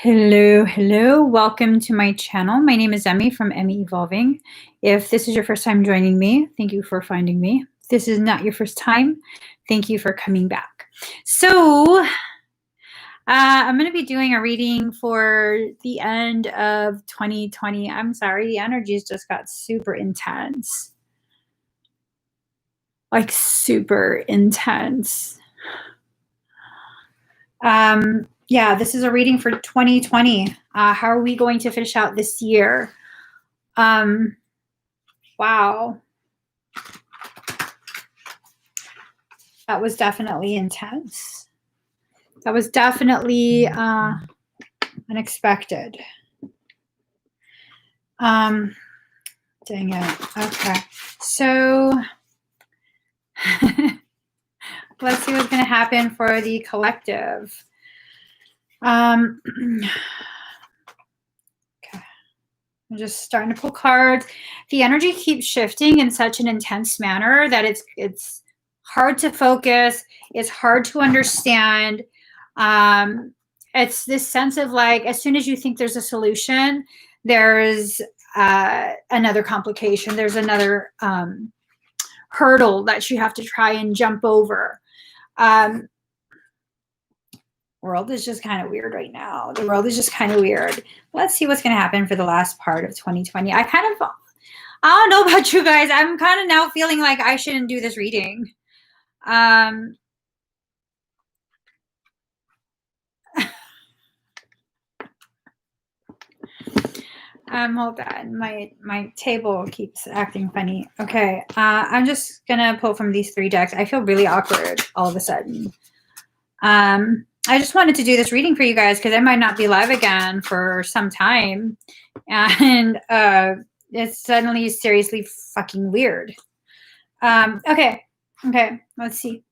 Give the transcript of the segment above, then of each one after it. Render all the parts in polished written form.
Hello, hello. Welcome to my channel. My name is Emmie from Emmie Evolving. If this is your first time joining me, thank you for finding me. If this is not your first time, thank you for coming back. So I'm going to be doing a reading for the end of 2020. I'm sorry, the energies just got super intense. Like super intense. Yeah, this is a reading for 2020. How are we going to finish out this year? Wow. That was definitely intense. That was definitely unexpected. Dang it. Okay. So let's see what's going to happen for the collective. Okay. I'm just starting to pull cards. The energy keeps shifting in such an intense manner that it's hard to focus. It's hard to understand. It's this sense of like, as soon as you think there's a solution, there's another complication. There's another hurdle that you have to try and jump over. World is just kind of weird right now. The world is just kind of weird. Let's see what's going to happen for the last part of 2020. I don't know about you guys. I'm kind of now feeling like I shouldn't do this reading. Hold on. My table keeps acting funny. Okay. I'm just gonna pull from these three decks. I feel really awkward all of a sudden. I just wanted to do this reading for you guys because I might not be live again for some time. And it's suddenly seriously fucking weird. Okay, let's see.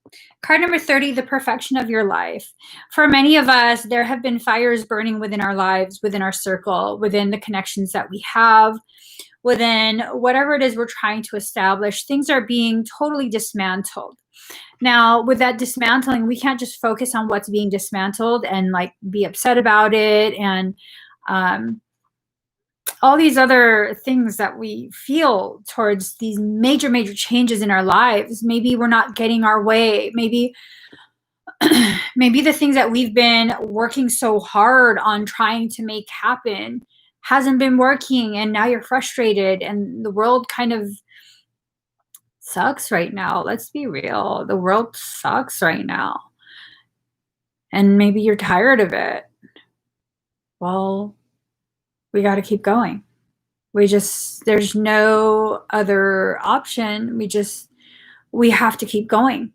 Card number 30, the perfection of your life. For many of us, there have been fires burning within our lives, within our circle, within the connections that we have, within whatever it is we're trying to establish. Things are being totally dismantled. Now, with that dismantling, we can't just focus on what's being dismantled and like be upset about it and all these other things that we feel towards these major changes in our lives. Maybe we're not getting our way. Maybe the things that we've been working so hard on trying to make happen hasn't been working, and now you're frustrated and the world kind of sucks right now. Let's be real. The world sucks right now. And maybe you're tired of it. Well, we got to keep going. There's no other option. We have to keep going.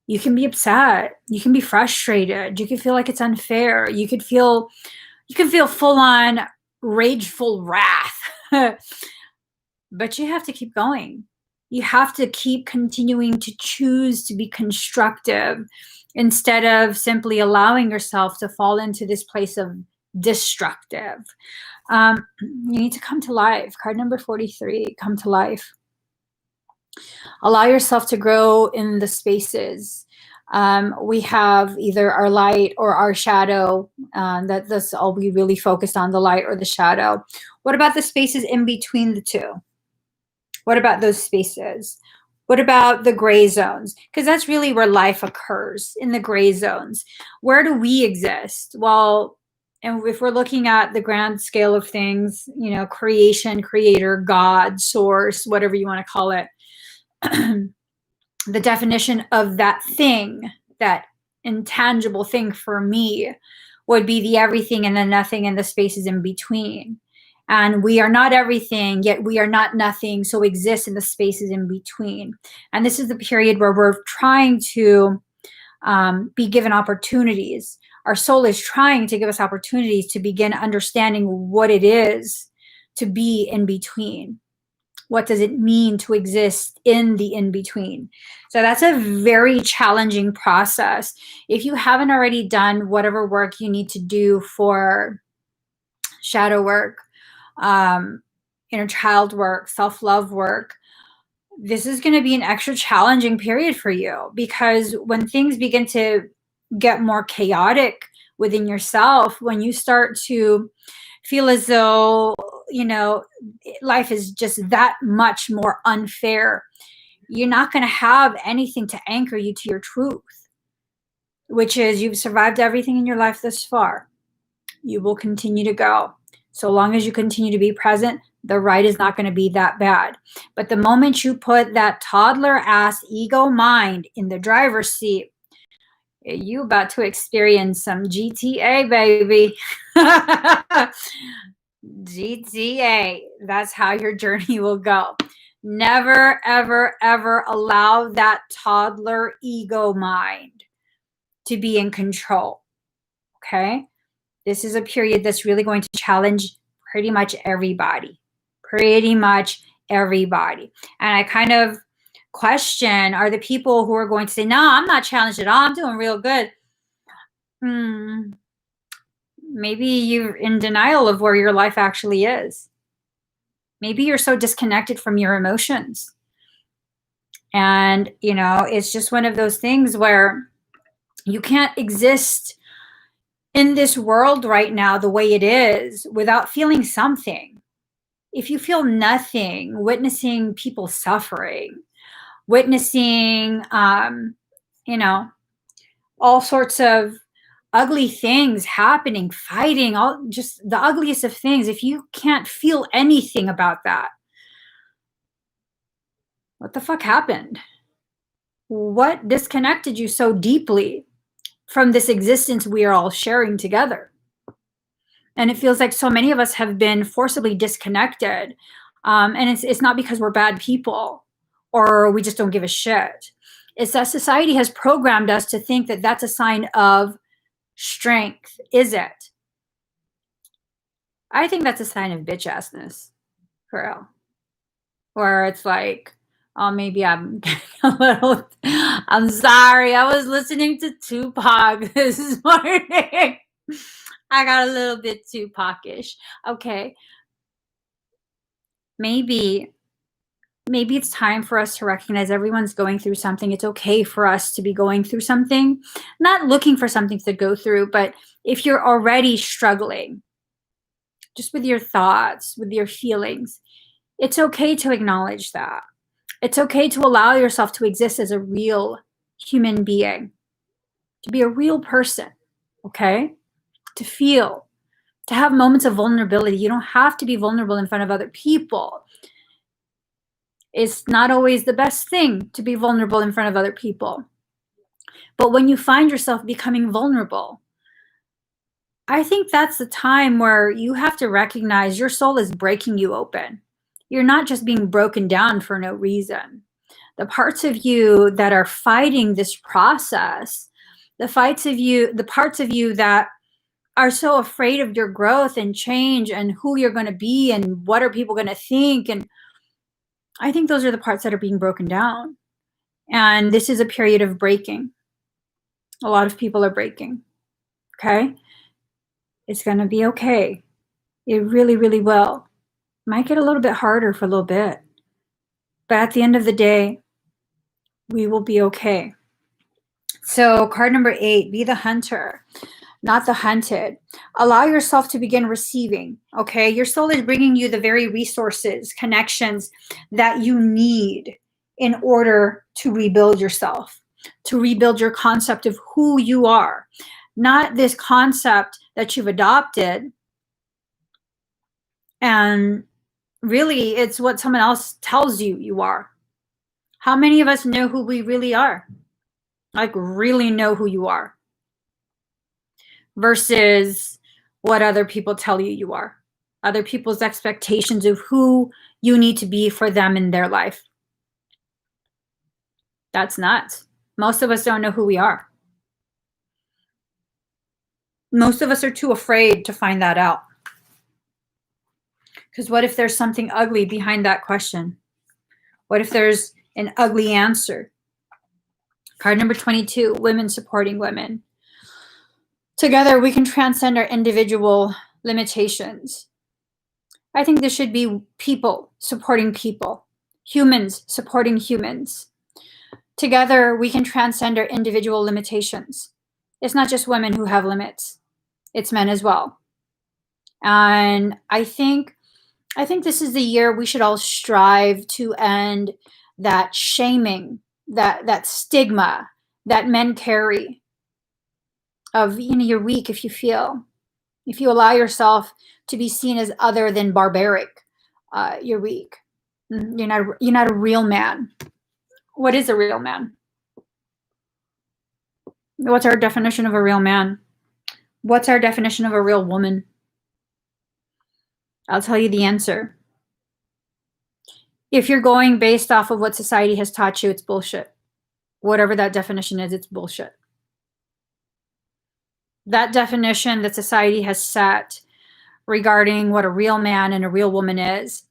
You can be upset. You can be frustrated. You can feel like it's unfair. You can feel full on rageful wrath. But you have to keep going. You have to keep continuing to choose to be constructive instead of simply allowing yourself to fall into this place of destructive. You need to come to life. Card number 43, come to life. Allow yourself to grow in the spaces. We have either our light or our shadow. That's all we really focused on, the light or the shadow. What about the spaces in between the two? What about those spaces? What about the gray zones? Because that's really where life occurs, in the gray zones. Where do we exist? Well, and if we're looking at the grand scale of things, you know, creation, creator, God, source, whatever you want to call it, the definition of that thing, that intangible thing for me, would be the everything and the nothing and the spaces in between. And we are not everything, yet we are not nothing, so exist in the spaces in between. And this is the period where we're trying to be given opportunities. Our soul is trying to give us opportunities to begin understanding what it is to be in between. What does it mean to exist in the in-between? So that's a very challenging process. If you haven't already done whatever work you need to do for shadow work, inner child work, self-love work, this is going to be an extra challenging period for you, because when things begin to get more chaotic, within yourself, when you start to feel as though, life is just that much more unfair, you're not going to have anything to anchor you to your truth, which is you've survived everything in your life thus far. You will continue to go. So long as you continue to be present, the ride is not going to be that bad. But the moment you put that toddler ass ego mind in the driver's seat, you about to experience some GTA, baby. GTA. That's how your journey will go. Never, ever, ever allow that toddler ego mind to be in control. Okay? This is a period that's really going to challenge pretty much everybody. Pretty much everybody. And I kind of question, are the people who are going to say, no, I'm not challenged at all, I'm doing real good. Maybe you're in denial of where your life actually is. Maybe you're so disconnected from your emotions. And, it's just one of those things where you can't exist in this world right now the way it is without feeling something. If you feel nothing, witnessing people suffering, witnessing, all sorts of ugly things happening, fighting, all just the ugliest of things, if you can't feel anything about that, what the fuck happened? What disconnected you so deeply from this existence we are all sharing together? And it feels like so many of us have been forcibly disconnected. And it's not because we're bad people or we just don't give a shit. It's that society has programmed us to think that that's a sign of strength. Is it? I think that's a sign of bitch assness, for real. Where it's like, oh, maybe I'm a little, I'm sorry. I was listening to Tupac this morning. I got a little bit Tupac-ish. Okay. Maybe it's time for us to recognize everyone's going through something. It's okay for us to be going through something, not looking for something to go through, but if you're already struggling just with your thoughts, with your feelings, it's okay to acknowledge that. It's okay to allow yourself to exist as a real human being, to be a real person, okay? To feel, to have moments of vulnerability. You don't have to be vulnerable in front of other people. It's not always the best thing to be vulnerable in front of other people. But when you find yourself becoming vulnerable, I think that's the time where you have to recognize your soul is breaking you open. You're not just being broken down for no reason. The parts of you that are fighting this process, the parts of you that are so afraid of your growth and change and who you're going to be and what are people going to think, and I think those are the parts that are being broken down. And this is a period of breaking. A lot of people are breaking. Okay? It's going to be okay. It really, really will. Might get a little bit harder for a little bit. But at the end of the day, we will be okay. So card number 8, be the hunter, not the hunted. Allow yourself to begin receiving, okay? Your soul is bringing you the very resources, connections that you need in order to rebuild yourself, to rebuild your concept of who you are, not this concept that you've adopted. And really, it's what someone else tells you you are. How many of us know who we really are? Like, really know who you are versus what other people tell you you are, other people's expectations of who you need to be for them in their life. That's nuts. Most of us don't know who we are. Most of us are too afraid to find that out. Because what if there's something ugly behind that question? What if there's an ugly answer? Card number 22, women supporting women. Together, we can transcend our individual limitations. I think this should be people supporting people, humans supporting humans. Together, we can transcend our individual limitations. It's not just women who have limits. It's men as well. And I think this is the year we should all strive to end that shaming, that stigma that men carry of, you're weak if you allow yourself to be seen as other than barbaric, you're weak. You're not a real man. What is a real man? What's our definition of a real man? What's our definition of a real woman? I'll tell you the answer. If you're going based off of what society has taught you, it's bullshit. Whatever that definition is, it's bullshit. That definition that society has set regarding what a real man and a real woman is,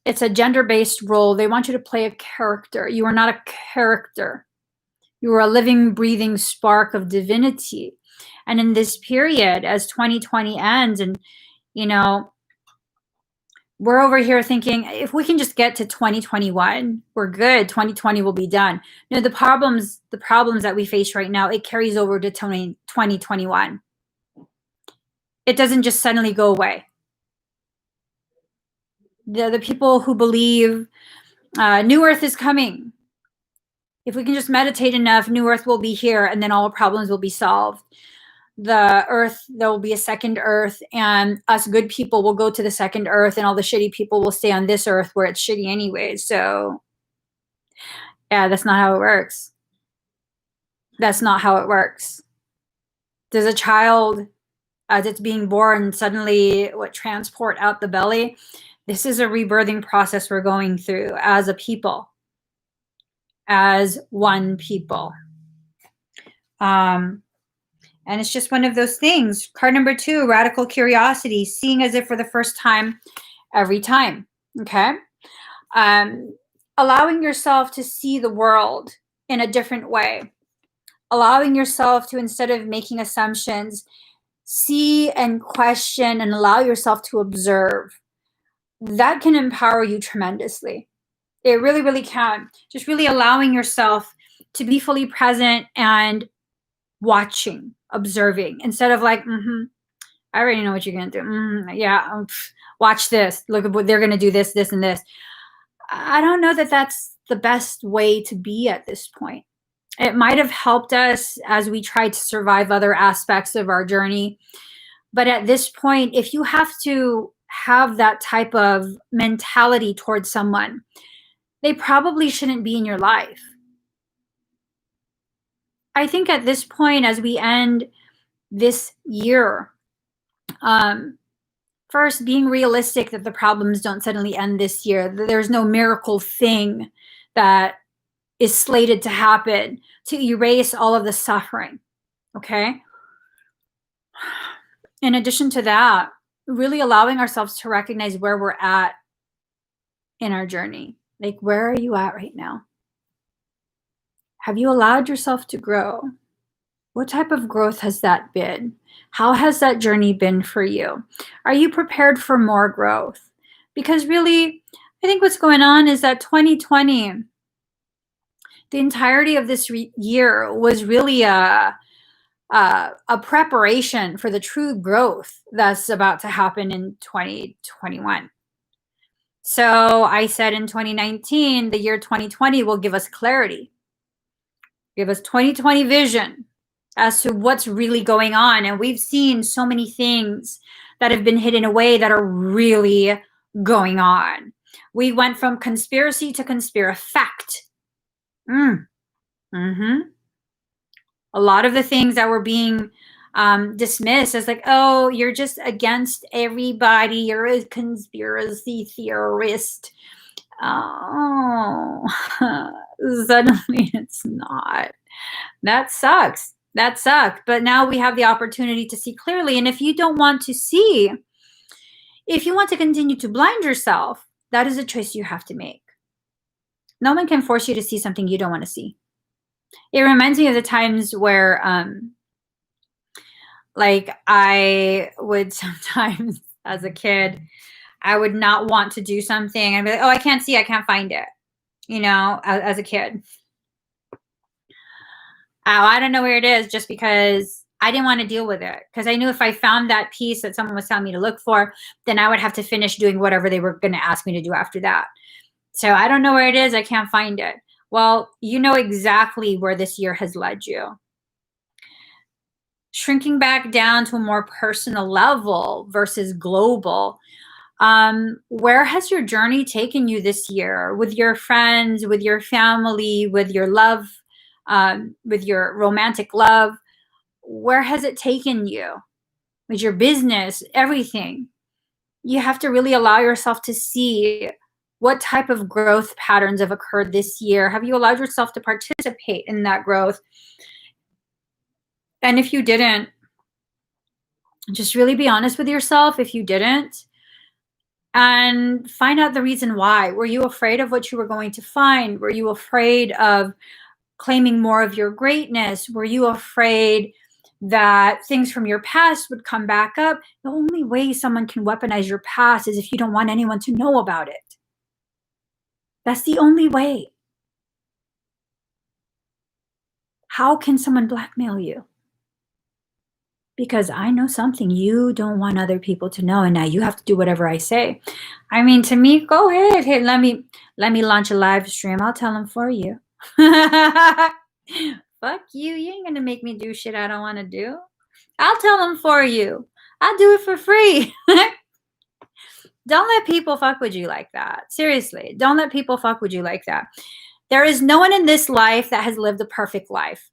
it's a gender-based role. They want you to play a character. You are not a character. You are a living, breathing spark of divinity. And in this period, as 2020 ends, and we're over here thinking, if we can just get to 2021, we're good. 2020 will be done. The problems that we face right now, it carries over to 2021. It doesn't just suddenly go away. The people who believe New Earth is coming, if we can just meditate enough, New Earth will be here, and then all problems will be solved. The Earth, there will be a second Earth, and us good people will go to the second Earth, and all the shitty people will stay on this Earth where it's shitty anyway. So, yeah, that's not how it works. That's not how it works. Does a child, as it's being born, suddenly transport out the belly? This is a rebirthing process we're going through as a people, as one people. And it's just one of those things. Card number 2, radical curiosity, seeing as if for the first time every time. Okay. Allowing yourself to see the world in a different way. Allowing yourself to, instead of making assumptions, see and question and allow yourself to observe. That can empower you tremendously. It really, really can. Just really allowing yourself to be fully present and watching, observing, instead of like, I already know what you're going to do. Yeah, watch this. Look at what they're going to do, this, this, and this. I don't know that that's the best way to be at this point. It might have helped us as we tried to survive other aspects of our journey. But at this point, if you have to have that type of mentality towards someone, they probably shouldn't be in your life. I think at this point, as we end this year, first, being realistic that the problems don't suddenly end this year. There's no miracle thing that is slated to happen to erase all of the suffering, okay? In addition to that, really allowing ourselves to recognize where we're at in our journey. Like, where are you at right now? Have you allowed yourself to grow? What type of growth has that been? How has that journey been for you? Are you prepared for more growth? Because really, I think what's going on is that 2020, the entirety of this year was really a preparation for the true growth that's about to happen in 2021. So I said in 2019, the year 2020 will give us clarity, give us 2020 vision as to what's really going on. And we've seen so many things that have been hidden away that are really going on. We went from conspiracy to fact. A lot of the things that were being dismissed as like, oh, you're just against everybody, you're a conspiracy theorist. Oh, suddenly it's not. That sucks. That sucked. But now we have the opportunity to see clearly. And if you don't want to see, if you want to continue to blind yourself, that is a choice you have to make. No one can force you to see something you don't want to see. It reminds me of the times where, like, I would sometimes, as a kid, I would not want to do something. I'd be like, oh, I can't see, I can't find it, as a kid. Oh, I don't know where it is, just because I didn't want to deal with it because I knew if I found that piece that someone was telling me to look for, then I would have to finish doing whatever they were going to ask me to do after that. So I don't know where it is. I can't find it. Well, you know exactly where this year has led you. Shrinking back down to a more personal level versus global. Where has your journey taken you this year with your friends, with your family, with your love, with your romantic love? Where has it taken you? With your business, everything. You have to really allow yourself to see what type of growth patterns have occurred this year. Have you allowed yourself to participate in that growth? And if you didn't, just really be honest with yourself if you didn't, and find out the reason why. Were you afraid of what you were going to find? Were you afraid of claiming more of your greatness? Were you afraid that things from your past would come back up? The only way someone can weaponize your past is if you don't want anyone to know about it. That's the only way. How can someone blackmail you? Because I know something you don't want other people to know, and now you have to do whatever I say. I mean, to me, go ahead. Hey, let me launch a live stream. I'll tell them for you. Fuck you. You ain't gonna make me do shit I don't want to do. I'll tell them for you. I'll do it for free. Don't let people fuck with you like that. Seriously, don't let people fuck with you like that. There is no one in this life that has lived a perfect life.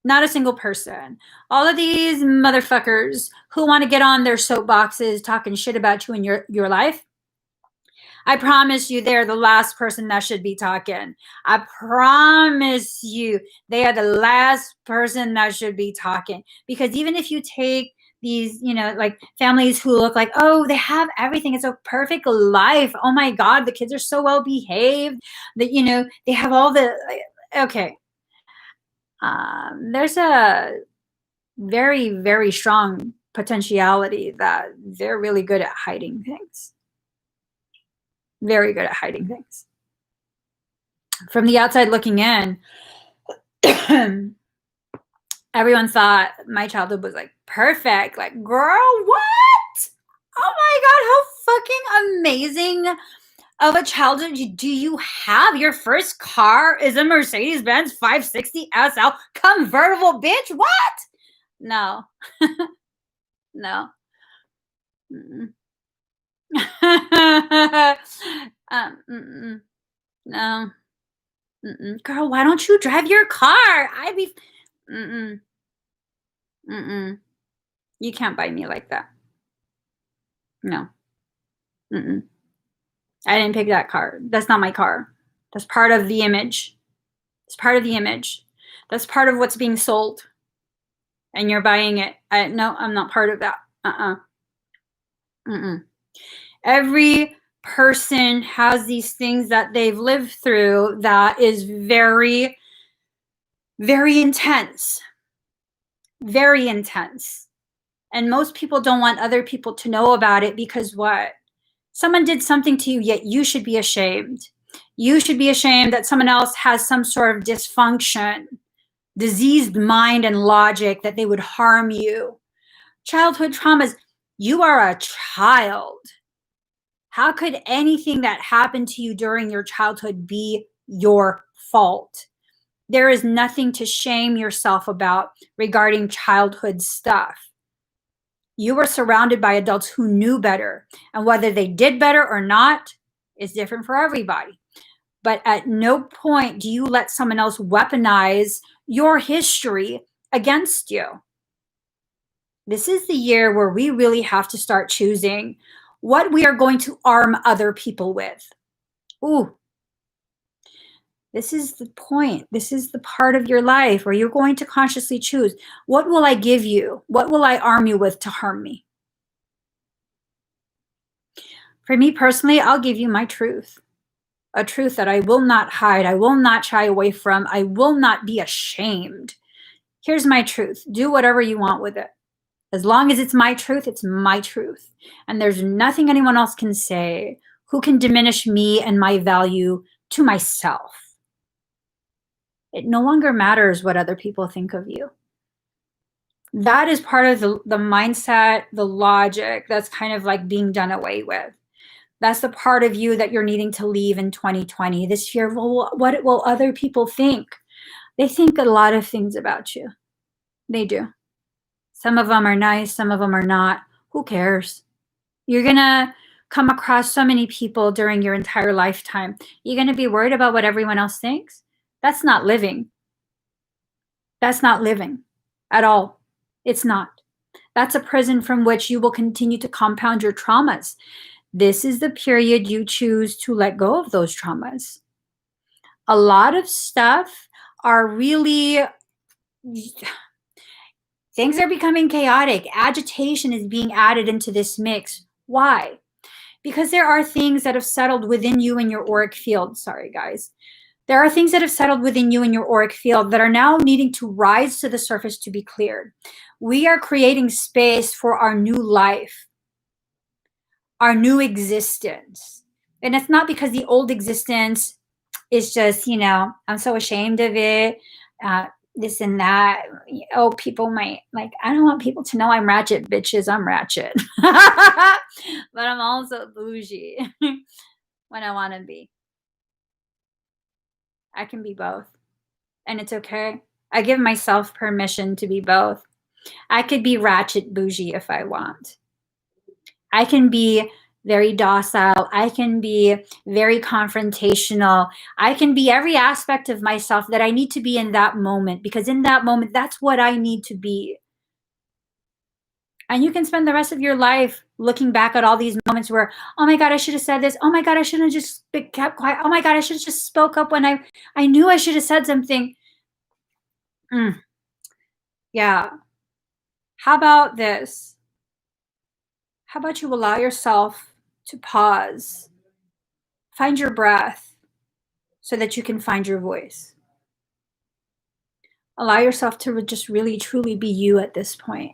Not a single person. All of these motherfuckers who want to get on their soapboxes talking shit about you in your life, I promise you they're the last person that should be talking. I promise you they are the last person that should be talking. Because even if you take these, like families who look like, oh, they have everything. It's a perfect life. Oh my God, the kids are so well behaved that, they have all the, okay. There's a very, very strong potentiality that they're really good at hiding things. Very good at hiding things. From the outside looking in, everyone thought my childhood was like perfect. Like, girl, what? Oh my God, how fucking amazing of a childhood do you have? Your first car is a Mercedes-Benz 560 SL convertible, bitch. What? No. No. Mm-mm. Mm-mm. No. Mm-mm. Girl, why don't you drive your car? I'd be. Mm-mm. Mm-mm. You can't buy me like that. No. Mm-mm. I didn't pick that car. That's not my car. That's part of the image. It's part of the image. That's part of what's being sold. And you're buying it. No, I'm not part of that. Mm-mm. Every person has these things that they've lived through that is very, very intense. Very intense. And most people don't want other people to know about it because what? Someone did something to you, yet you should be ashamed. You should be ashamed that someone else has some sort of dysfunction, diseased mind and logic that they would harm you. Childhood traumas. You are a child. How could anything that happened to you during your childhood be your fault? There is nothing to shame yourself about regarding childhood stuff. You were surrounded by adults who knew better, and whether they did better or not is different for everybody. But at no point do you let someone else weaponize your history against you. This is the year where we really have to start choosing what we are going to arm other people with. Ooh. This is the point. This is the part of your life where you're going to consciously choose, what will I give you? What will I arm you with to harm me? For me personally, I'll give you my truth. A truth that I will not hide. I will not shy away from. I will not be ashamed. Here's my truth. Do whatever you want with it. As long as it's my truth, it's my truth. And there's nothing anyone else can say who can diminish me and my value to myself. It no longer matters what other people think of you. That is part of the mindset, the logic that's kind of like being done away with. That's the part of you that you're needing to leave in 2020. This year, well, what will other people think? They think a lot of things about you. They do. Some of them are nice, some of them are not. Who cares? You're going to come across so many people during your entire lifetime. You're going to be worried about what everyone else thinks? That's not living. That's not living at all. It's not. That's a prison from which you will continue to compound your traumas. This is the period you choose to let go of those traumas. A lot of stuff are really, things are becoming chaotic. Agitation is being added into this mix. Why? Because there are things that have settled within you in your auric field. Sorry, guys. There are things that have settled within you in your auric field that are now needing to rise to the surface to be cleared. We are creating space for our new life, our new existence. And it's not because the old existence is just, I'm so ashamed of it, this and that. Oh, people might, like, I don't want people to know I'm ratchet, bitches. I'm ratchet. But I'm also bougie when I want to be. I can be both. And it's okay. I give myself permission to be both. I could be ratchet bougie if I want. I can be very docile. I can be very confrontational. I can be every aspect of myself that I need to be in that moment, because in that moment, that's what I need to be. And you can spend the rest of your life looking back at all these moments where, oh my God, I should have said this. Oh my God, I should have just kept quiet. Oh my God, I should have just spoke up when I knew I should have said something. Yeah. How about this? How about you allow yourself to pause, find your breath so that you can find your voice. Allow yourself to just really, truly be you at this point.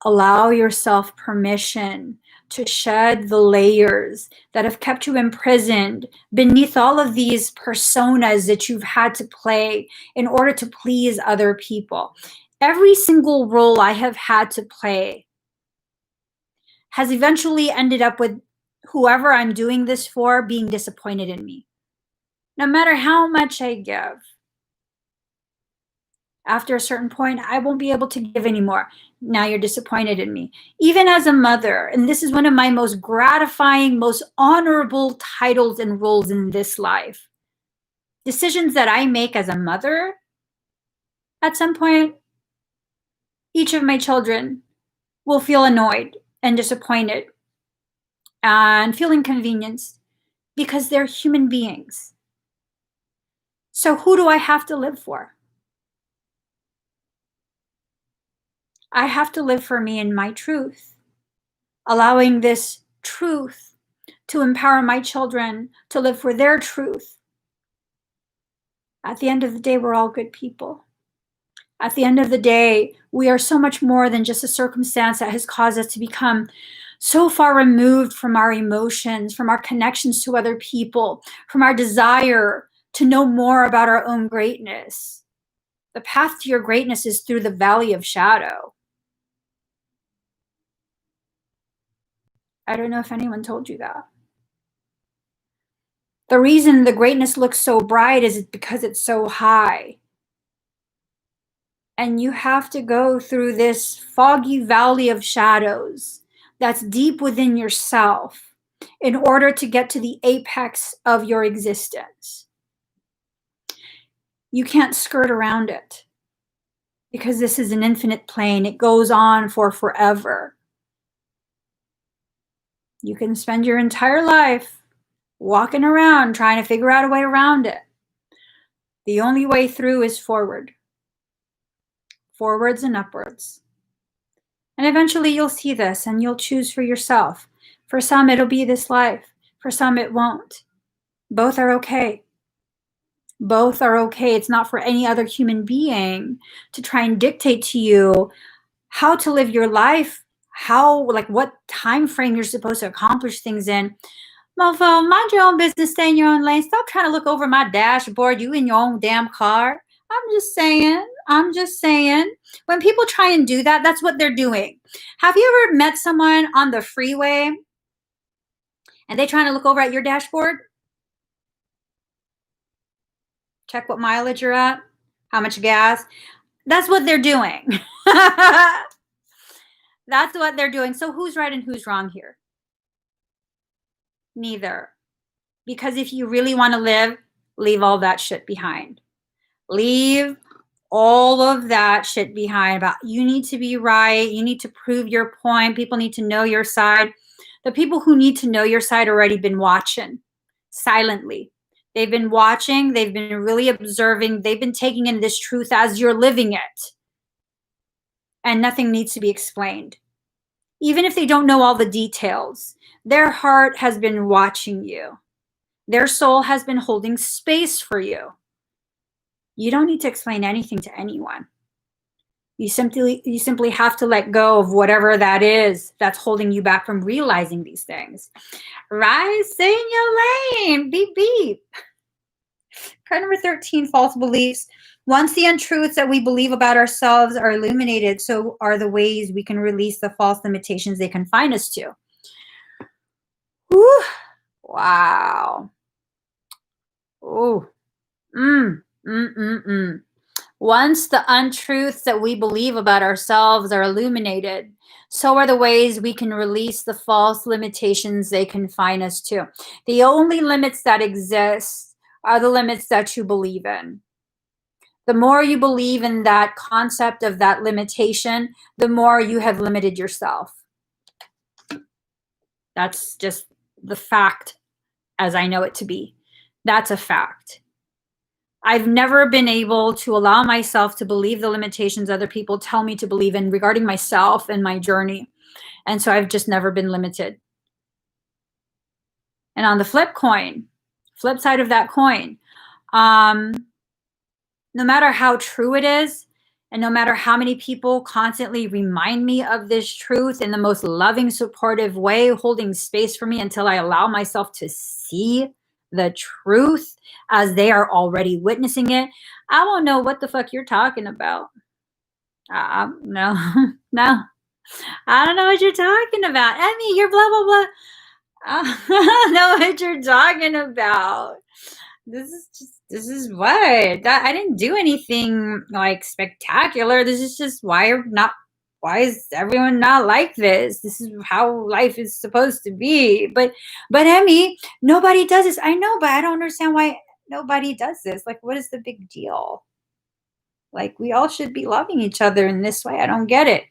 Allow yourself permission to shed the layers that have kept you imprisoned beneath all of these personas that you've had to play in order to please other people. Every single role I have had to play has eventually ended up with whoever I'm doing this for being disappointed in me. No matter how much I give, after a certain point, I won't be able to give anymore. Now you're disappointed in me. Even as a mother, and this is one of my most gratifying, most honorable titles and roles in this life. Decisions that I make as a mother, at some point, each of my children will feel annoyed and disappointed and feel inconvenienced because they're human beings. So who do I have to live for? I have to live for me and my truth, allowing this truth to empower my children to live for their truth. At the end of the day, we're all good people. At the end of the day, we are so much more than just a circumstance that has caused us to become so far removed from our emotions, from our connections to other people, from our desire to know more about our own greatness. The path to your greatness is through the valley of shadow. I don't know if anyone told you that. The reason the greatness looks so bright is because it's so high. And you have to go through this foggy valley of shadows that's deep within yourself in order to get to the apex of your existence. You can't skirt around it because this is an infinite plane. It goes on for forever. You can spend your entire life walking around trying to figure out a way around it. The only way through is forward. Forwards and upwards. And eventually you'll see this and you'll choose for yourself. For some, it'll be this life. For some, it won't. Both are okay. Both are okay. It's not for any other human being to try and dictate to you how to live your life, what time frame you're supposed to accomplish things in. Mofo, mind your own business, stay in your own lane. Stop trying to look over my dashboard, you in your own damn car. I'm just saying. I'm just saying. When people try and do that, that's what they're doing. Have you ever met someone on the freeway and they trying to look over at your dashboard? Check what mileage you're at, how much gas. That's what they're doing. That's what they're doing. So who's right and who's wrong here? Neither. Because if you really want to live, leave all that shit behind. Leave all of that shit behind about you need to be right. You need to prove your point. People need to know your side. The people who need to know your side already been watching silently. They've been watching. They've been really observing. They've been taking in this truth as you're living it. And nothing needs to be explained. Even if they don't know all the details, their heart has been watching you. Their soul has been holding space for you. You don't need to explain anything to anyone. You simply have to let go of whatever that is that's holding you back from realizing these things. Rise, stay in your lane. Beep, beep. Card number 13, false beliefs. Once the untruths that we believe about ourselves are illuminated, so are the ways we can release the false limitations they confine us to. Whew. Wow. Oh. Once the untruths that we believe about ourselves are illuminated, so are the ways we can release the false limitations they confine us to. The only limits that exist are the limits that you believe in. The more you believe in that concept of that limitation, the more you have limited yourself. That's just the fact as I know it to be. That's a fact. I've never been able to allow myself to believe the limitations other people tell me to believe in regarding myself and my journey. And so I've just never been limited. And on the flip side of that coin, no matter how true it is, and no matter how many people constantly remind me of this truth in the most loving, supportive way, holding space for me until I allow myself to see the truth as they are already witnessing it, I won't know what the fuck you're talking about. No, no. I don't know what you're talking about. Emmie, you're blah, blah, blah. I don't know what you're talking about. This is what I didn't do anything like spectacular. This is just why is everyone not like this? This is how life is supposed to be. But Emmie, nobody does this. I know, but I don't understand why nobody does this. Like, what is the big deal? Like, we all should be loving each other in this way. I don't get it.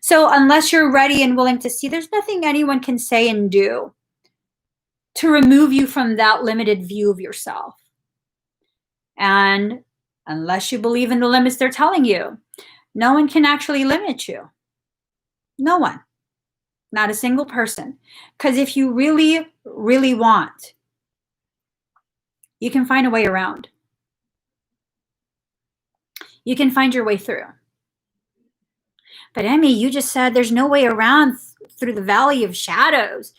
So unless you're ready and willing to see, there's nothing anyone can say and do to remove you from that limited view of yourself. And unless you believe in the limits they're telling you, no one can actually limit you. No one. Not a single person. Because if you really, really want, you can find a way around. You can find your way through. But Emmie, you just said there's no way around through the valley of shadows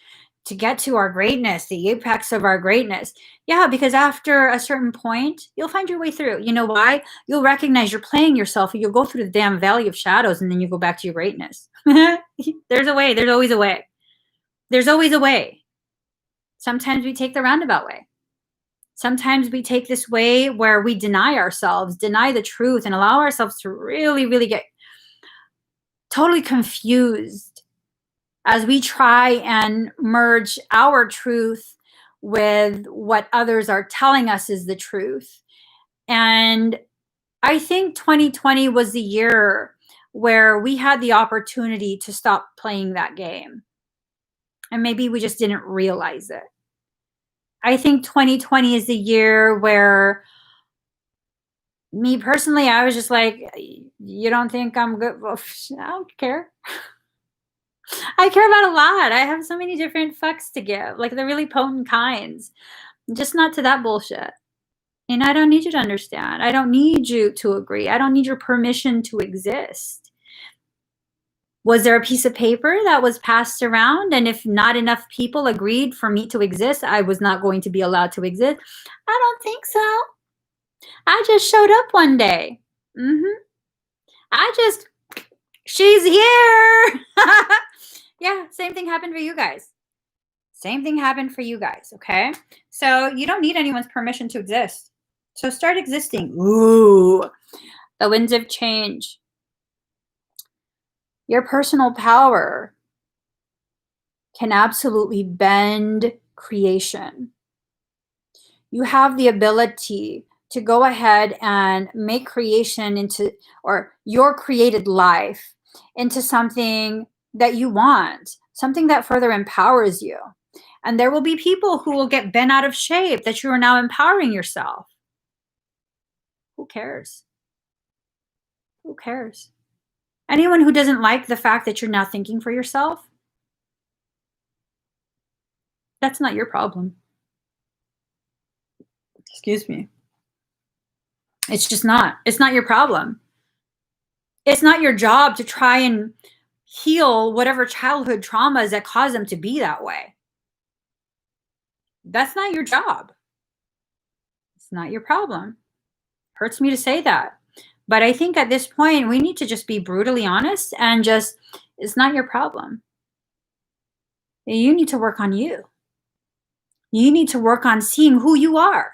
to get to our greatness, the apex of our greatness. Yeah, because after a certain point, you'll find your way through. You know why? You'll recognize you're playing yourself, and you'll go through the damn valley of shadows, and then you go back to your greatness. There's a way. There's always a way. There's always a way. Sometimes we take the roundabout way. Sometimes we take this way where we deny ourselves, deny the truth, and allow ourselves to really, really get totally confused as we try and merge our truth with what others are telling us is the truth. And I think 2020 was the year where we had the opportunity to stop playing that game. And maybe we just didn't realize it. I think 2020 is the year where me personally, I was just like, you don't think I'm good? Well, I don't care. I care about a lot. I have so many different fucks to give, like the really potent kinds. Just not to that bullshit. And I don't need you to understand. I don't need you to agree. I don't need your permission to exist. Was there a piece of paper that was passed around? And if not enough people agreed for me to exist, I was not going to be allowed to exist? I don't think so. I just showed up one day. She's here. Yeah, same thing happened for you guys. Same thing happened for you guys, okay? So you don't need anyone's permission to exist. So start existing. Ooh, the winds of change. Your personal power can absolutely bend creation. You have the ability to go ahead and make creation into, or your created life into something that you want, something that further empowers you. And there will be people who will get bent out of shape that you are now empowering yourself. Who cares? Who cares? Anyone who doesn't like the fact that you're now thinking for yourself, that's not your problem. Excuse me. It's just not. It's not your problem. It's not your job to try and heal whatever childhood traumas that cause them to be that way. That's not your job. It's not your problem. Hurts me to say that. But I think at this point, we need to just be brutally honest and just, it's not your problem. You need to work on you. You need to work on seeing who you are.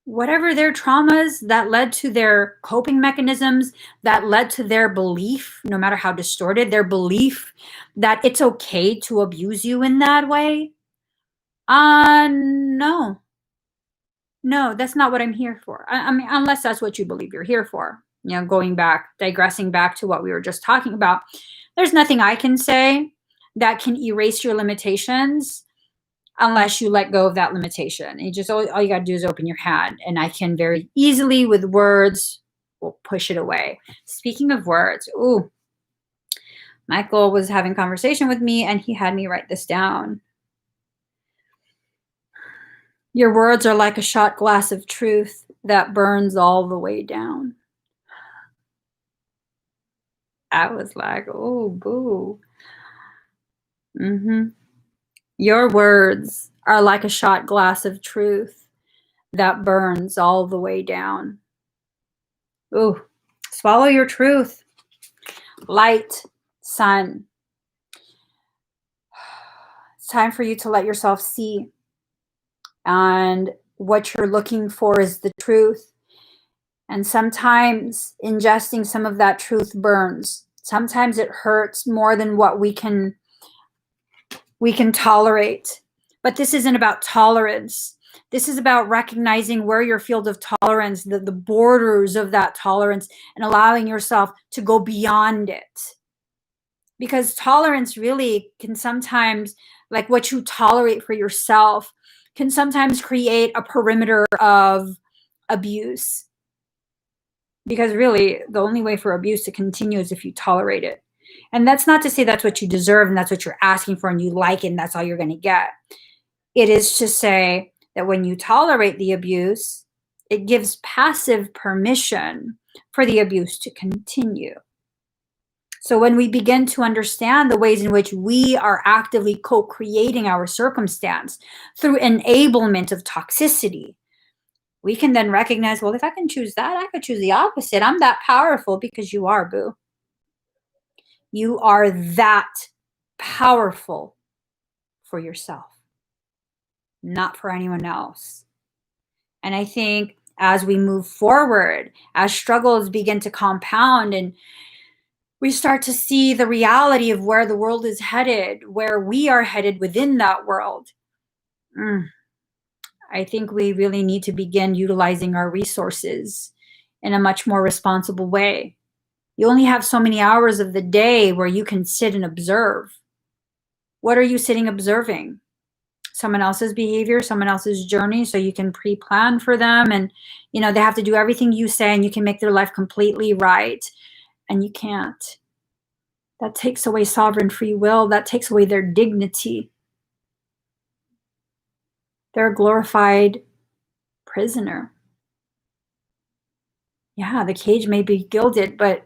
Whatever their traumas that led to their coping mechanisms, that led to their belief, no matter how distorted, their belief that it's okay to abuse you in that way. No. No, that's not what I'm here for. I mean, unless that's what you believe you're here for. You know, going back, digressing back to what we were just talking about, there's nothing I can say that can erase your limitations unless you let go of that limitation. You just, all you got to do is open your hand, and I can very easily with words push it away. Speaking of words, ooh, Michael was having conversation with me and he had me write this down. Your words are like a shot glass of truth that burns all the way down. I was like, oh, boo. Your words are like a shot glass of truth that burns all the way down. Ooh, swallow your truth. Light, sun. It's time for you to let yourself see. And what you're looking for is the truth. And sometimes ingesting some of that truth burns. Sometimes it hurts more than what we can tolerate. But this isn't about tolerance. This is about recognizing where your field of tolerance, the borders of that tolerance, and allowing yourself to go beyond it. Because tolerance really can sometimes, like what you tolerate for yourself, can sometimes create a perimeter of abuse. Because really, the only way for abuse to continue is if you tolerate it. And that's not to say that's what you deserve and that's what you're asking for and you like it and that's all you're going to get. It is to say that when you tolerate the abuse, it gives passive permission for the abuse to continue. So when we begin to understand the ways in which we are actively co-creating our circumstance through enablement of toxicity, we can then recognize, well, if I can choose that, I could choose the opposite. I'm that powerful, because you are, boo. You are that powerful for yourself, not for anyone else. And I think as we move forward, as struggles begin to compound and we start to see the reality of where the world is headed, where we are headed within that world, I think we really need to begin utilizing our resources in a much more responsible way. You only have so many hours of the day where you can sit and observe. What are you sitting observing? Someone else's behavior, someone else's journey, so you can pre-plan for them, and they have to do everything you say and you can make their life completely right, and you can't. That takes away sovereign free will. That takes away their dignity. They're a glorified prisoner. Yeah, the cage may be gilded, but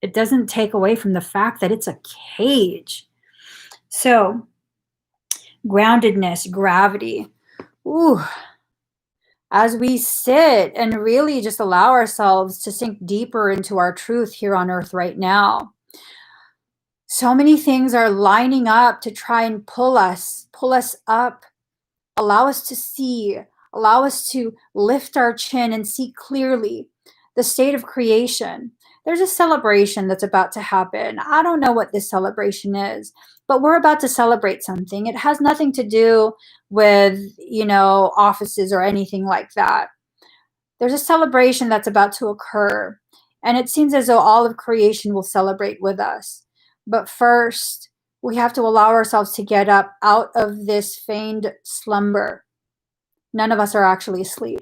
it doesn't take away from the fact that it's a cage. So, groundedness, gravity. Ooh, as we sit and really just allow ourselves to sink deeper into our truth here on earth right now. So many things are lining up to try and pull us up, allow us to see, allow us to lift our chin and see clearly the state of creation. There's a celebration that's about to happen. I don't know what this celebration is, but we're about to celebrate something. It has nothing to do with, offices or anything like that. There's a celebration that's about to occur, and it seems as though all of creation will celebrate with us. But first, we have to allow ourselves to get up out of this feigned slumber. None of us are actually asleep.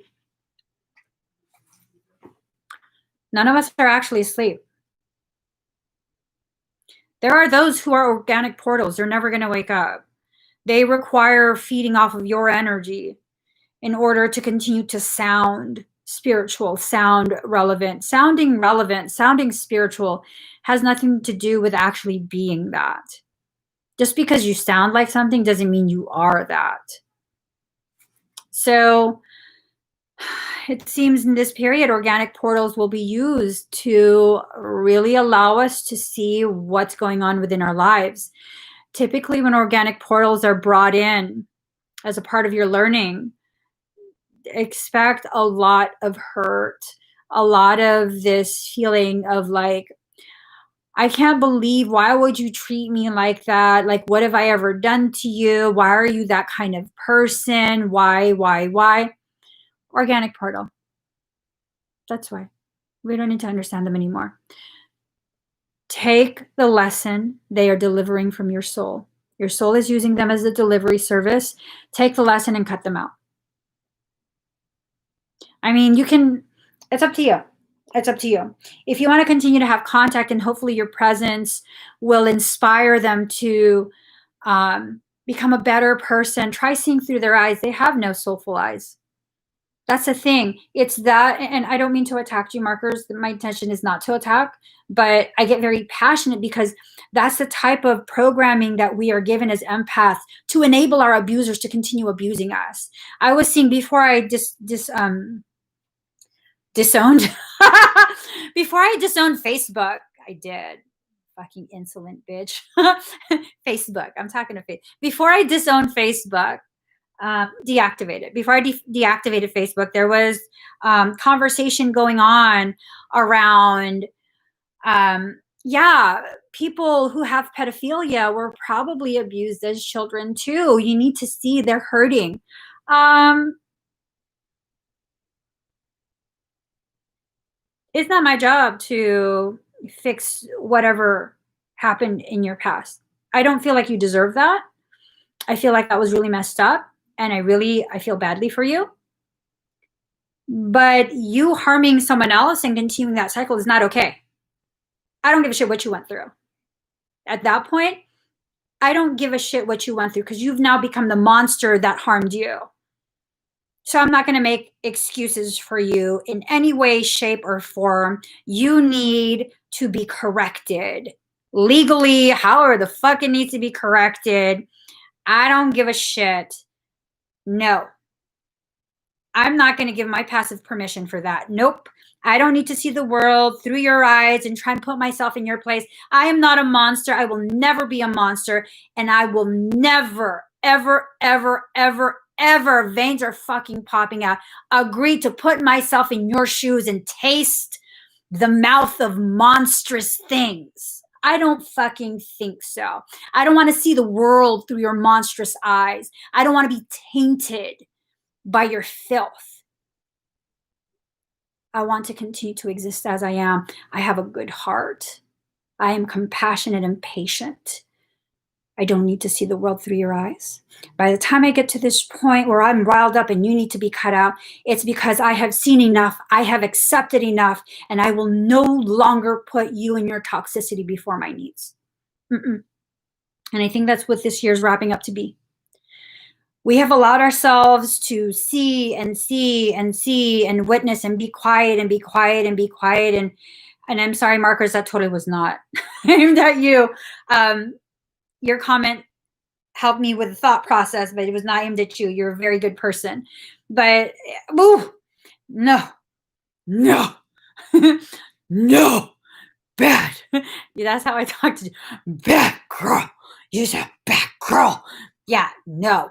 None of us are actually asleep. There are those who are organic portals. They're never going to wake up. They require feeding off of your energy in order to continue to sound spiritual, sound relevant. Sounding spiritual has nothing to do with actually being that. Just because you sound like something doesn't mean you are that. So it seems in this period, organic portals will be used to really allow us to see what's going on within our lives. Typically, when organic portals are brought in as a part of your learning, expect a lot of hurt, a lot of this feeling of like, I can't believe, why would you treat me like that? Like, what have I ever done to you? Why are you that kind of person? Why? Organic portal. That's why. We don't need to understand them anymore. Take the lesson they are delivering from your soul. Your soul is using them as a delivery service. Take the lesson and cut them out. I mean, it's up to you. It's up to you. If you want to continue to have contact, and hopefully your presence will inspire them to become a better person, try seeing through their eyes. They have no soulful eyes. That's the thing. It's that, and I don't mean to attack you, markers. My intention is not to attack, but I get very passionate because that's the type of programming that we are given as empaths to enable our abusers to continue abusing us. I was seeing before I disowned before I disowned Facebook. I did. Fucking insolent bitch. Facebook. I'm talking to Facebook. Before I disowned Facebook, deactivated. Before I deactivated Facebook, there was conversation going on around, people who have pedophilia were probably abused as children too. You need to see they're hurting. It's not my job to fix whatever happened in your past. I don't feel like you deserve that. I feel like that was really messed up, and I feel badly for you. But you harming someone else and continuing that cycle is not okay. I don't give a shit what you went through. At that point, I don't give a shit what you went through, because you've now become the monster that harmed you. So I'm not going to make excuses for you in any way, shape, or form. You need to be corrected legally, however the fuck it needs to be corrected. I don't give a shit. No. I'm not going to give my passive permission for that. Nope. I don't need to see the world through your eyes and try and put myself in your place. I am not a monster. I will never be a monster. And I will never, ever, ever, ever, ever, veins are fucking popping out, agree to put myself in your shoes and taste the mouth of monstrous things. I don't fucking think so. I don't want to see the world through your monstrous eyes. I don't want to be tainted by your filth. I want to continue to exist as I am. I have a good heart. I am compassionate and patient. I don't need to see the world through your eyes. By the time I get to this point where I'm riled up and you need to be cut out, it's because I have seen enough, I have accepted enough, and I will no longer put you and your toxicity before my needs. And I think that's what this year's wrapping up to be. We have allowed ourselves to see and see and see and witness and be quiet and be quiet and be quiet. And I'm sorry, markers, that totally was not aimed at you. Your comment helped me with the thought process, but it was not aimed at you. You're a very good person. But, ooh, no, no, no, bad. Yeah, that's how I talk to you. Bad girl. You're a bad girl. Yeah, no,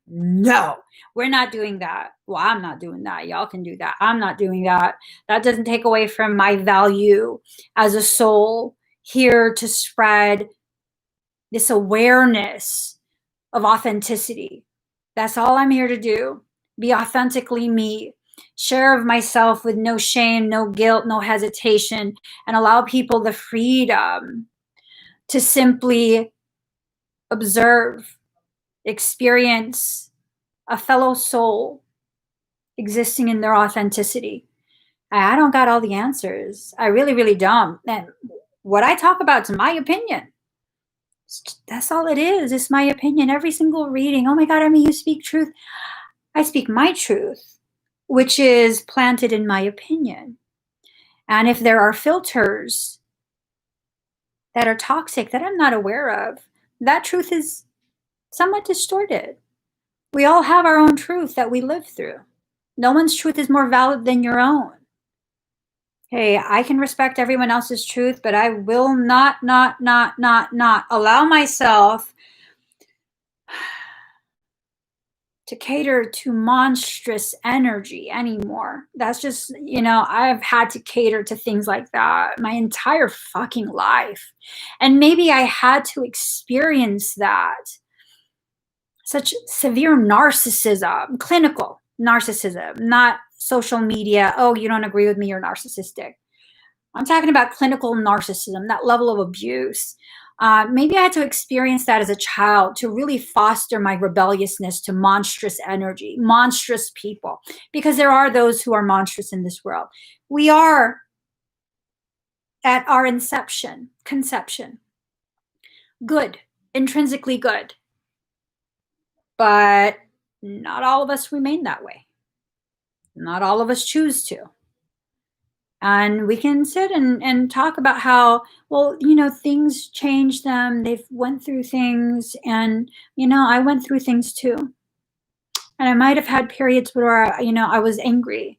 no, we're not doing that. Well, I'm not doing that. Y'all can do that. I'm not doing that. That doesn't take away from my value as a soul here to spread this awareness of authenticity. That's all I'm here to do. Be authentically me. Share of myself with no shame, no guilt, no hesitation, and allow people the freedom to simply observe, experience a fellow soul existing in their authenticity. I don't got all the answers. I really, really don't. And what I talk about is my opinion. That's all it is. It's my opinion. Every single reading. Oh my God, Emmie, you speak truth. I speak my truth, which is planted in my opinion. And if there are filters that are toxic that I'm not aware of, that truth is somewhat distorted. We all have our own truth that we live through. No one's truth is more valid than your own. Hey, I can respect everyone else's truth, but I will not allow myself to cater to monstrous energy anymore. That's just, I've had to cater to things like that my entire fucking life. And maybe I had to experience that. Such severe narcissism, clinical narcissism, not social media. Oh, you don't agree with me, you're narcissistic. I'm talking about clinical narcissism, that level of abuse. Maybe I had to experience that as a child to really foster my rebelliousness to monstrous energy, monstrous people, because there are those who are monstrous in this world. We are at our conception, good, intrinsically good. But not all of us remain that way. Not all of us choose to. And we can sit and talk about how, well, things change them. They've went through things. And, I went through things too. And I might have had periods where, I was angry.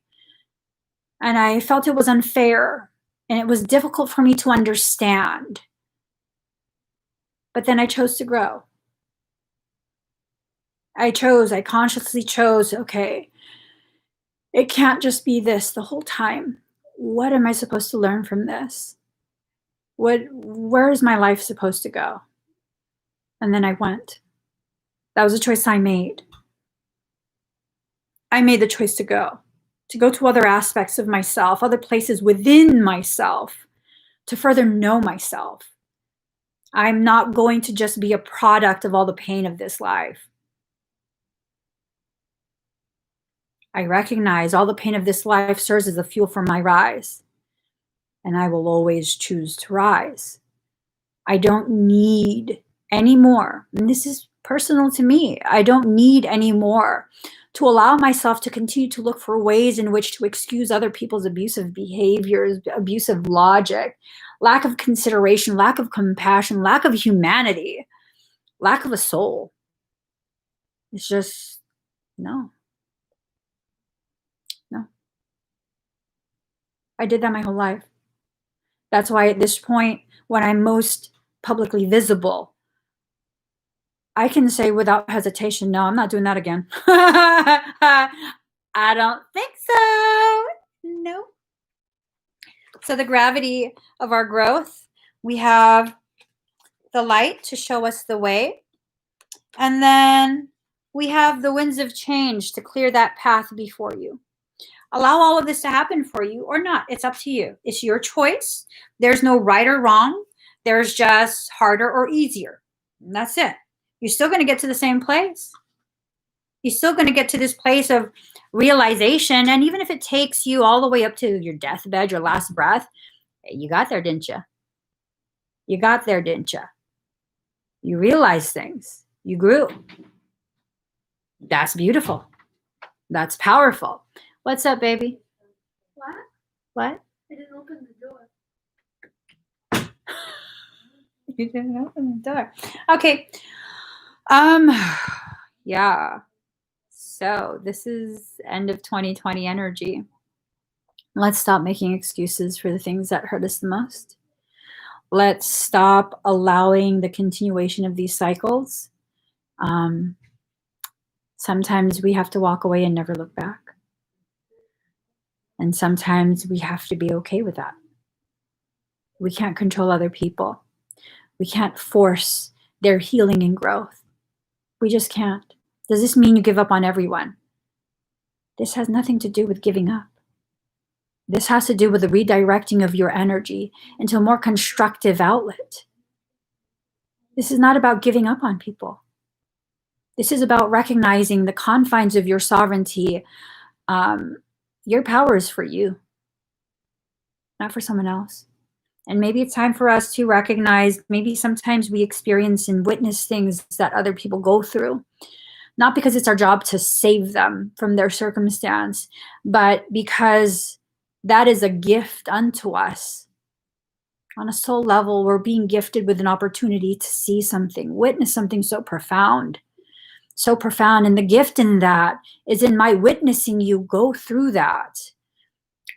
And I felt it was unfair. And it was difficult for me to understand. But then I chose to grow. I consciously chose, okay, it can't just be this the whole time. What am I supposed to learn from this? Where is my life supposed to go? And then I went. That was a choice I made. I made the choice to go to other aspects of myself, other places within myself, to further know myself. I'm not going to just be a product of all the pain of this life. I recognize all the pain of this life serves as a fuel for my rise. And I will always choose to rise. I don't need any more, and this is personal to me, I don't need any more to allow myself to continue to look for ways in which to excuse other people's abusive behaviors, abusive logic, lack of consideration, lack of compassion, lack of humanity, lack of a soul. It's just, no. I did that my whole life. That's why at this point, when I'm most publicly visible, I can say without hesitation, no, I'm not doing that again. I don't think so. No. So the gravity of our growth, we have the light to show us the way. And then we have the winds of change to clear that path before you. Allow all of this to happen for you or not. It's up to you. It's your choice. There's no right or wrong. There's just harder or easier. And that's it. You're still going to get to the same place. You're still going to get to this place of realization. And even if it takes you all the way up to your deathbed, your last breath, you got there, didn't you? You got there, didn't you? You realized things. You grew. That's beautiful. That's powerful. What's up, baby? What? I didn't open the door. You didn't open the door. Okay. Um, yeah. So this is end of 2020 energy. Let's stop making excuses for the things that hurt us the most. Let's stop allowing the continuation of these cycles. Sometimes we have to walk away and never look back. And sometimes we have to be okay with that. We can't control other people. We can't force their healing and growth. We just can't. Does this mean you give up on everyone? This has nothing to do with giving up. This has to do with the redirecting of your energy into a more constructive outlet. This is not about giving up on people. This is about recognizing the confines of your sovereignty. Your power is for you, not for someone else. And maybe it's time for us to recognize, maybe sometimes we experience and witness things that other people go through, not because it's our job to save them from their circumstance, but because that is a gift unto us. On a soul level, we're being gifted with an opportunity to see something, witness something so profound. So profound. And the gift in that is in my witnessing you go through that.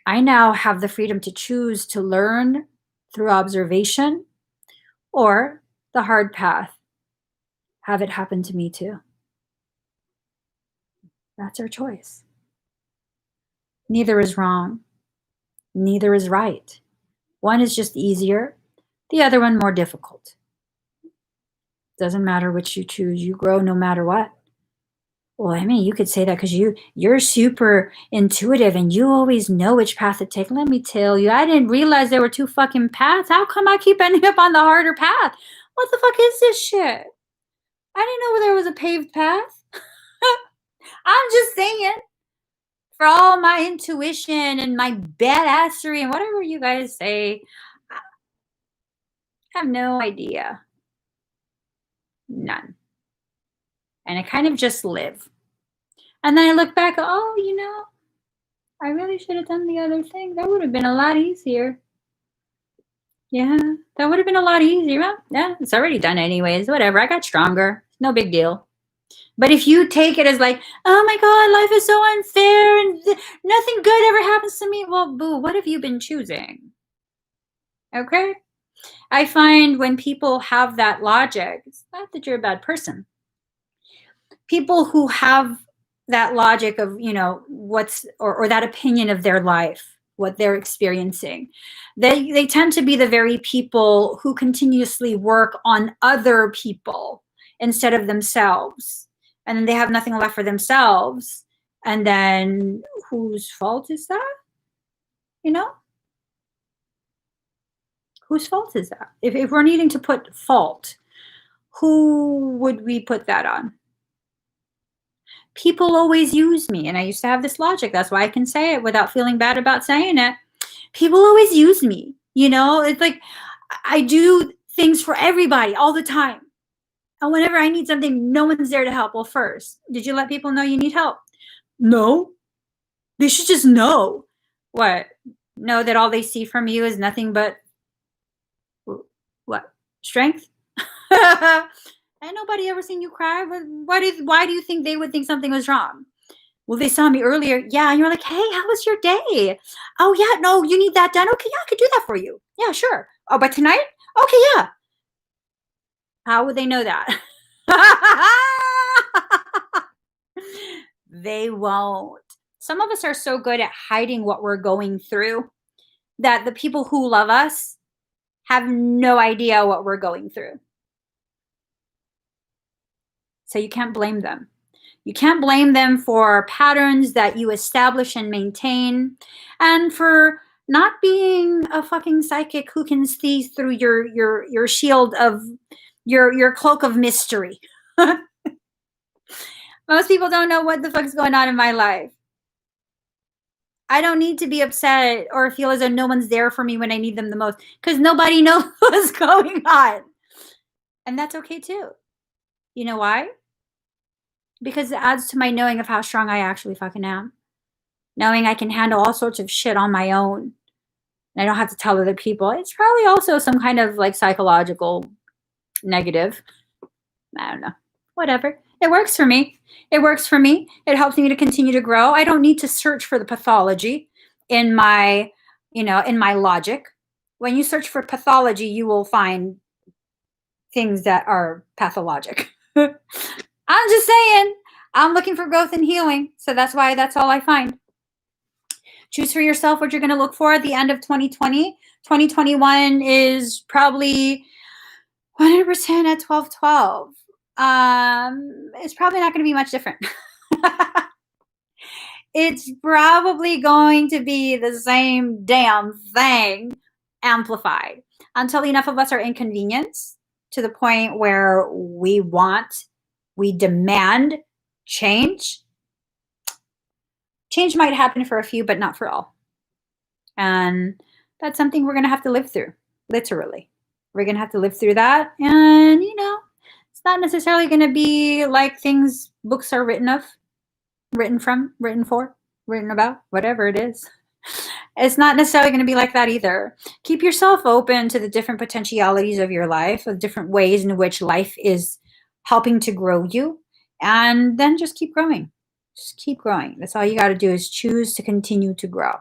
I now have the freedom to choose to learn through observation or the hard path. Have it happen to me too. That's our choice. Neither is wrong. Neither is right. One is just easier, the other one more difficult. Doesn't matter which you choose, you grow no matter what. Well, I mean, you could say that because you're super intuitive and you always know which path to take. Let me tell you, I didn't realize there were two fucking paths. How come I keep ending up on the harder path? What the fuck is this shit? I didn't know there was a paved path. I'm just saying. For all my intuition and my badassery and whatever you guys say, I have no idea. None. And I kind of just live. And then I look back, oh, I really should have done the other thing. That would have been a lot easier. Yeah, that would have been a lot easier. Well, yeah, it's already done anyways. Whatever. I got stronger. No big deal. But if you take it as like, oh my God, life is so unfair and nothing good ever happens to me. Well, boo, what have you been choosing? Okay. I find when people have that logic, it's not that you're a bad person. People who have that logic of, what's, or that opinion of their life, what they're experiencing, they tend to be the very people who continuously work on other people instead of themselves. And then they have nothing left for themselves. And then whose fault is that? Whose fault is that? If we're needing to put fault, who would we put that on? People always use me. And I used to have this logic. That's why I can say it without feeling bad about saying it. People always use me. It's like I do things for everybody all the time. And whenever I need something, no one's there to help. Well, first, did you let people know you need help? No. They should just know. What? Know that all they see from you is nothing but what? Strength? Ain't nobody ever seen you cry. Why do you think they would think something was wrong? Well, they saw me earlier. Yeah, and you're like, hey, how was your day? Oh, yeah, no, you need that done? Okay, yeah, I could do that for you. Yeah, sure. Oh, but tonight? Okay, yeah. How would they know that? They won't. Some of us are so good at hiding what we're going through that the people who love us have no idea what we're going through. So you can't blame them. You can't blame them for patterns that you establish and maintain, and for not being a fucking psychic who can see through your shield of your cloak of mystery. Most people don't know what the fuck's going on in my life. I don't need to be upset or feel as though no one's there for me when I need them the most, because nobody knows what's going on. And that's okay too. You know why? Because it adds to my knowing of how strong I actually fucking am. Knowing I can handle all sorts of shit on my own. And I don't have to tell other people. It's probably also some kind of like psychological negative. I don't know. whatever. It works for me. It works for me. It helps me to continue to grow. I don't need to search for the pathology in my, in my logic. When you search for pathology, you will find things that are pathologic. I'm just saying, I'm looking for growth and healing. So that's why that's all I find. Choose for yourself what you're going to look for at the end of 2020. 2021 is probably 100% at 1212. It's probably not going to be much different. It's probably going to be the same damn thing amplified until enough of us are inconvenienced to the point where we demand change. Change might happen for a few, but not for all. And that's something we're going to have to live through, literally. We're going to have to live through that. And, it's not necessarily going to be like things books are written of, written from, written for, written about, whatever it is. It's not necessarily going to be like that either. Keep yourself open to the different potentialities of your life, of different ways in which life is helping to grow you. And then just keep growing. Just keep growing. That's all you got to do is choose to continue to grow.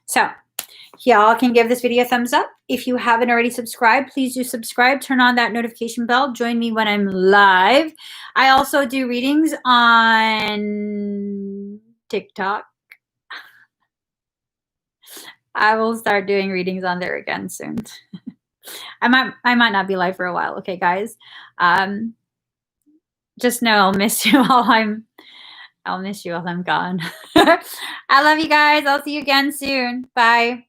So, y'all can give this video a thumbs up. If you haven't already subscribed, please do subscribe. Turn on that notification bell. Join me when I'm live. I also do readings on TikTok. I will start doing readings on there again soon. I might not be live for a while. Okay, guys. Just know I'll miss you I'll miss you while I'm gone. I love you guys. I'll see you again soon. Bye.